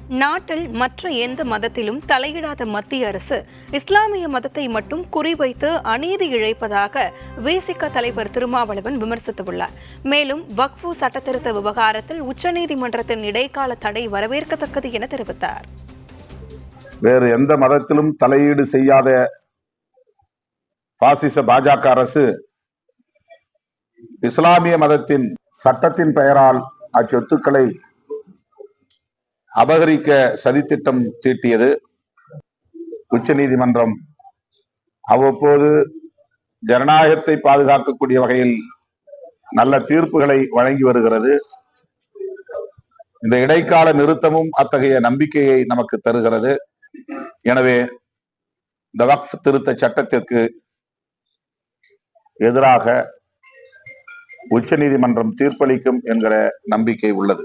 நாட்டில் மற்ற எந்த மதத்திலும் தலையிடாத மத்திய அரசு இஸ்லாமிய மதத்தை மட்டும் குறிவைத்து அநீதி இழைப்பதாக விசிக தலைவர் திருமாவளவன் விமர்சித்துள்ளார். மேலும் வக்ஃபு சட்டத்திருத்த விவகாரத்தில் உச்சநீதிமன்றத்தின் இடைக்கால தடை வரவேற்கத்தக்கது என தெரிவித்தார். வேறு எந்த மதத்திலும் தலையீடு செய்யாத பாசிச பாஜக அரசு இஸ்லாமிய மதத்தின் சட்டத்தின் பெயரால் அச்சொத்துக்களை அபகரிக்க சதித்திட்டம் தீட்டியது. உச்ச நீதிமன்றம் அவ்வப்போது ஜனநாயகத்தை பாதுகாக்கக்கூடிய வகையில் நல்ல தீர்ப்புகளை வழங்கி வருகிறது. இந்த இடைக்கால நிறுத்தமும் அத்தகைய நம்பிக்கையை நமக்கு தருகிறது. எனவே இந்த வக்ஃப் திருத்த சட்டத்திற்கு எதிராக உச்ச நீதிமன்றம் தீர்ப்பளிக்கும் என்கிற நம்பிக்கை உள்ளது.